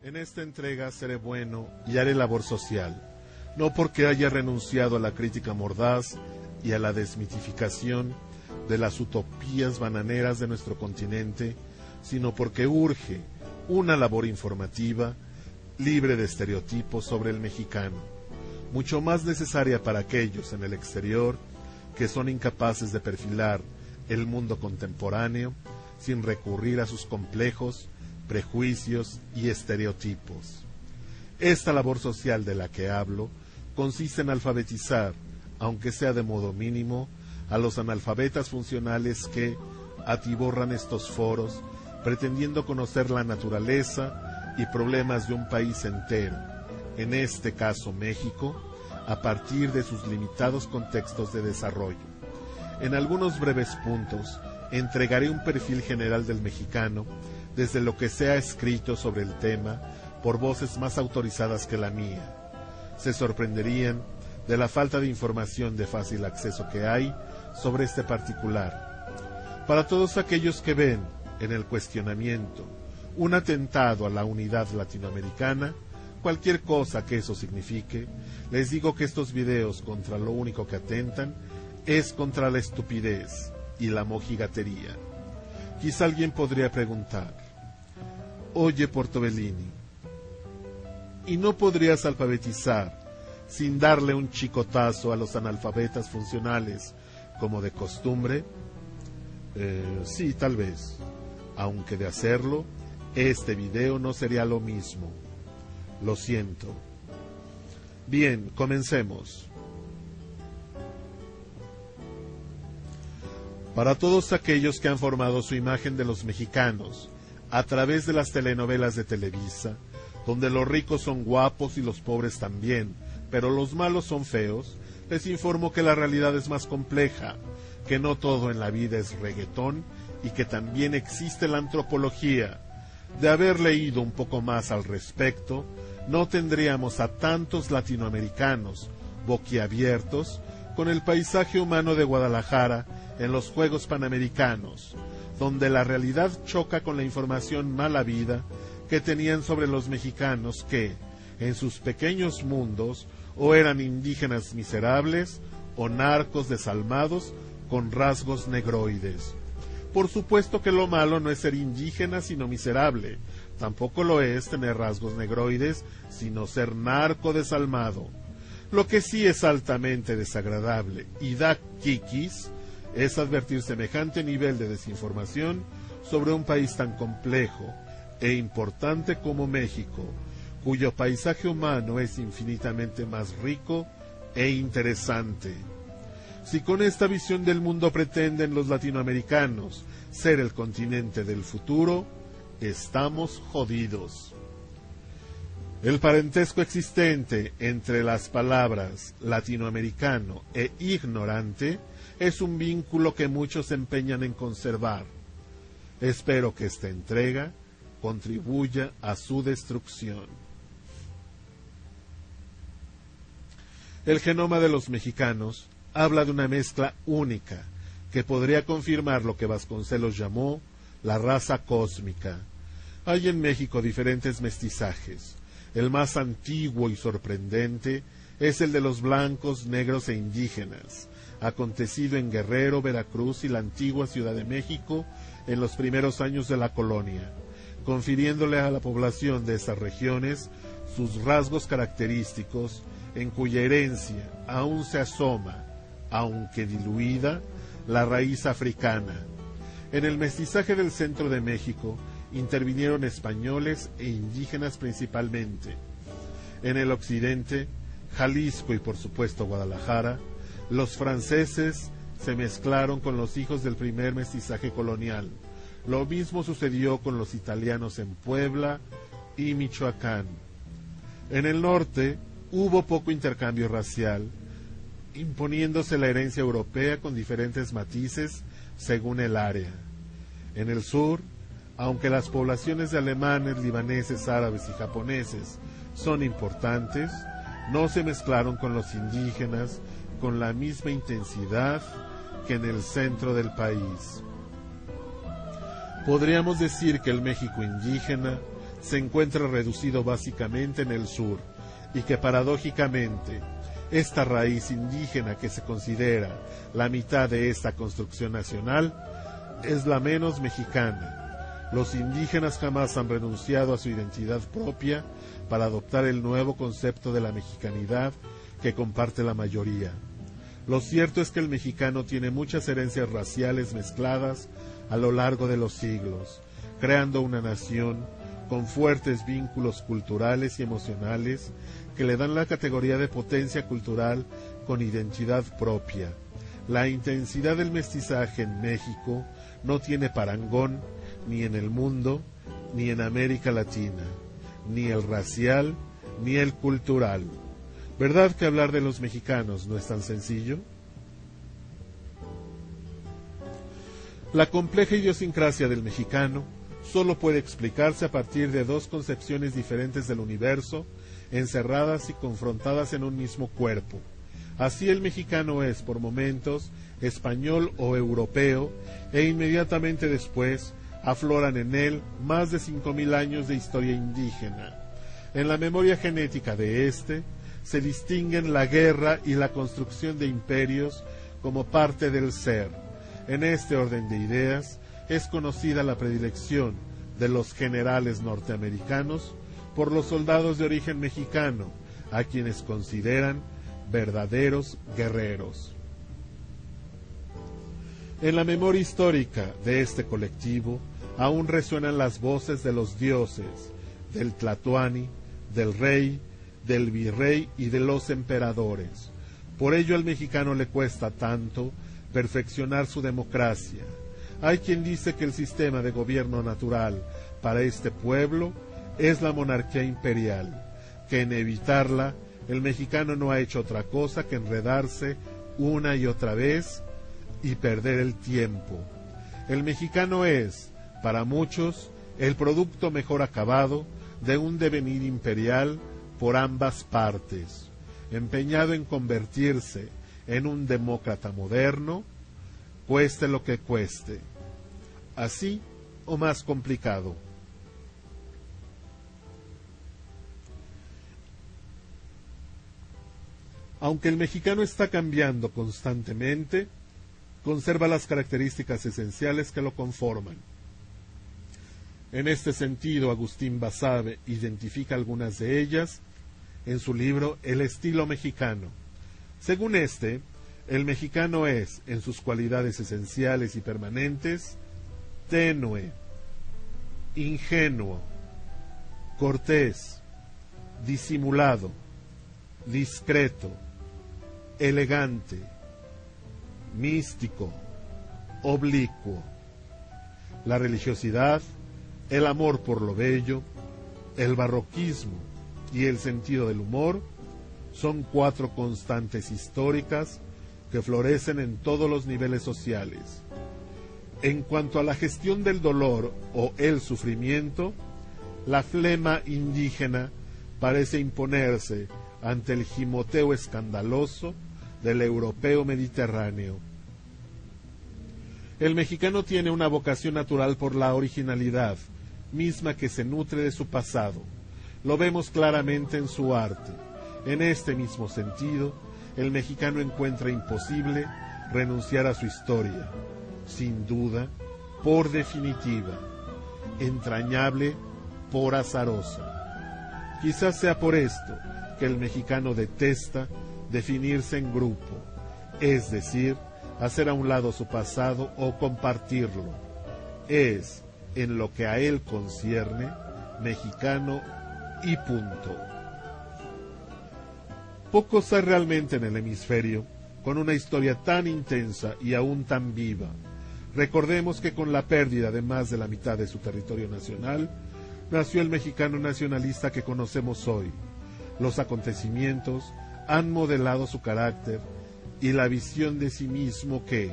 En esta entrega seré bueno y haré labor social, no porque haya renunciado a la crítica mordaz y a la desmitificación de las utopías bananeras de nuestro continente, sino porque urge una labor informativa libre de estereotipos sobre el mexicano, mucho más necesaria para aquellos en el exterior que son incapaces de perfilar el mundo contemporáneo sin recurrir a sus complejos, prejuicios y estereotipos. Esta labor social de la que hablo consiste en alfabetizar, aunque sea de modo mínimo, a los analfabetas funcionales que atiborran estos foros pretendiendo conocer la naturaleza y problemas de un país entero, en este caso México, a partir de sus limitados contextos de desarrollo. En algunos breves puntos entregaré un perfil general del mexicano desde lo que se ha escrito sobre el tema por voces más autorizadas que la mía. Se sorprenderían de la falta de información de fácil acceso que hay sobre este particular. Para todos aquellos que ven en el cuestionamiento un atentado a la unidad latinoamericana, cualquier cosa que eso signifique, les digo que estos videos contra lo único que atentan es contra la estupidez y la mojigatería. Quizá alguien podría preguntar: oye, Portobellini, ¿y no podrías alfabetizar sin darle un chicotazo a los analfabetas funcionales como de costumbre? Sí, tal vez, aunque de hacerlo, este video no sería lo mismo. Lo siento. Bien, comencemos. Para todos aquellos que han formado su imagen de los mexicanos a través de las telenovelas de Televisa, donde los ricos son guapos y los pobres también, pero los malos son feos, les informo que la realidad es más compleja, que no todo en la vida es reggaetón y que también existe la antropología. De haber leído un poco más al respecto, no tendríamos a tantos latinoamericanos boquiabiertos con el paisaje humano de Guadalajara en los Juegos Panamericanos, donde la realidad choca con la información mala vida que tenían sobre los mexicanos que, en sus pequeños mundos, o eran indígenas miserables o narcos desalmados con rasgos negroides. Por supuesto que lo malo no es ser indígena sino miserable, tampoco lo es tener rasgos negroides sino ser narco desalmado. Lo que sí es altamente desagradable y da quiquis es advertir semejante nivel de desinformación sobre un país tan complejo e importante como México, cuyo paisaje humano es infinitamente más rico e interesante. Si con esta visión del mundo pretenden los latinoamericanos ser el continente del futuro, estamos jodidos. El parentesco existente entre las palabras latinoamericano e ignorante es un vínculo que muchos se empeñan en conservar. Espero que esta entrega contribuya a su destrucción. El genoma de los mexicanos habla de una mezcla única que podría confirmar lo que Vasconcelos llamó la raza cósmica. Hay en México diferentes mestizajes. El más antiguo y sorprendente es el de los blancos, negros e indígenas, acontecido en Guerrero, Veracruz y la antigua Ciudad de México en los primeros años de la colonia, confiriéndole a la población de estas regiones sus rasgos característicos en cuya herencia aún se asoma, aunque diluida, la raíz africana. En el mestizaje del centro de México intervinieron españoles e indígenas principalmente. En el occidente, Jalisco y por supuesto Guadalajara, los franceses se mezclaron con los hijos del primer mestizaje colonial. Lo mismo sucedió con los italianos en Puebla y Michoacán. En el norte hubo poco intercambio racial, imponiéndose la herencia europea con diferentes matices según el área. En el sur, aunque las poblaciones de alemanes, libaneses, árabes y japoneses son importantes, no se mezclaron con los indígenas con la misma intensidad que en el centro del país. Podríamos decir que el México indígena se encuentra reducido básicamente en el sur y que paradójicamente esta raíz indígena que se considera la mitad de esta construcción nacional es la menos mexicana. Los indígenas jamás han renunciado a su identidad propia para adoptar el nuevo concepto de la mexicanidad que comparte la mayoría. Lo cierto es que el mexicano tiene muchas herencias raciales mezcladas a lo largo de los siglos, creando una nación con fuertes vínculos culturales y emocionales que le dan la categoría de potencia cultural con identidad propia. La intensidad del mestizaje en México no tiene parangón ni en el mundo, ni en América Latina, ni el racial, ni el cultural. ¿Verdad que hablar de los mexicanos no es tan sencillo? La compleja idiosincrasia del mexicano solo puede explicarse a partir de dos concepciones diferentes del universo, encerradas y confrontadas en un mismo cuerpo. Así el mexicano es, por momentos, español o europeo, e inmediatamente después afloran en él más de 5.000 años de historia indígena. En la memoria genética de éste se distinguen la guerra y la construcción de imperios como parte del ser. En este orden de ideas es conocida la predilección de los generales norteamericanos por los soldados de origen mexicano, a quienes consideran verdaderos guerreros. En la memoria histórica de este colectivo aún resuenan las voces de los dioses, del tlatoani, del rey, del virrey y de los emperadores. Por ello al mexicano le cuesta tanto perfeccionar su democracia. Hay quien dice que el sistema de gobierno natural para este pueblo es la monarquía imperial, que en evitarla el mexicano no ha hecho otra cosa que enredarse una y otra vez y perder el tiempo. El mexicano es, para muchos, el producto mejor acabado de un devenir imperial por ambas partes, empeñado en convertirse en un demócrata moderno, cueste lo que cueste. Así o más complicado. Aunque el mexicano está cambiando constantemente, conserva las características esenciales que lo conforman. En este sentido, Agustín Basabe identifica algunas de ellas en su libro El estilo mexicano. Según este, el mexicano es, en sus cualidades esenciales y permanentes, tenue, ingenuo, cortés, disimulado, discreto, elegante, místico, oblicuo. La religiosidad, el amor por lo bello, el barroquismo y el sentido del humor son cuatro constantes históricas que florecen en todos los niveles sociales. En cuanto a la gestión del dolor o el sufrimiento, la flema indígena parece imponerse ante el gimoteo escandaloso del europeo mediterráneo. El mexicano tiene una vocación natural por la originalidad, misma que se nutre de su pasado. Lo vemos claramente en su arte. En este mismo sentido, el mexicano encuentra imposible renunciar a su historia, sin duda, por definitiva, entrañable por azarosa. Quizás sea por esto que el mexicano detesta definirse en grupo, es decir, hacer a un lado su pasado o compartirlo. Es, en lo que a él concierne, mexicano y punto. Pocos hay realmente en el hemisferio con una historia tan intensa y aún tan viva. Recordemos que con la pérdida de más de la mitad de su territorio nacional, nació el mexicano nacionalista que conocemos hoy. Los acontecimientos han modelado su carácter y la visión de sí mismo que,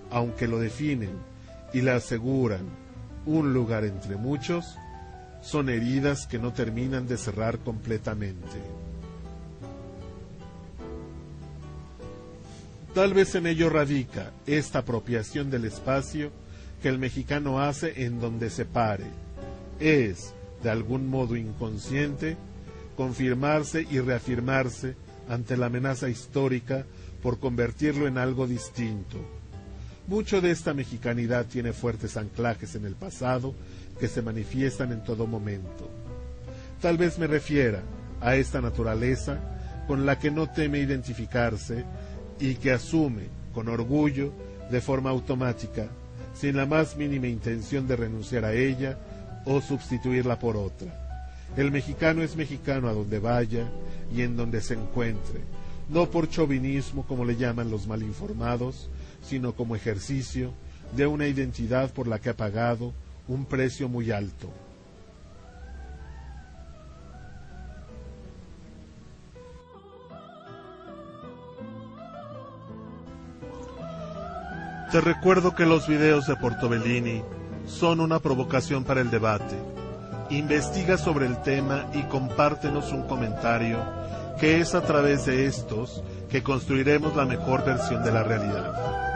aunque lo definen y le aseguran un lugar entre muchos, son heridas que no terminan de cerrar completamente. Tal vez en ello radica esta apropiación del espacio que el mexicano hace en donde se pare. Es, de algún modo inconsciente, confirmarse y reafirmarse ante la amenaza histórica por convertirlo en algo distinto. Mucho de esta mexicanidad tiene fuertes anclajes en el pasado que se manifiestan en todo momento. Tal vez me refiera a esta naturaleza con la que no teme identificarse y que asume, con orgullo, de forma automática, sin la más mínima intención de renunciar a ella o sustituirla por otra. El mexicano es mexicano a donde vaya y en donde se encuentre, no por chauvinismo como le llaman los malinformados, sino como ejercicio de una identidad por la que ha pagado un precio muy alto. Te recuerdo que los videos de Portobellini son una provocación para el debate. Investiga sobre el tema y compártenos un comentario, que es a través de estos que construiremos la mejor versión de la realidad.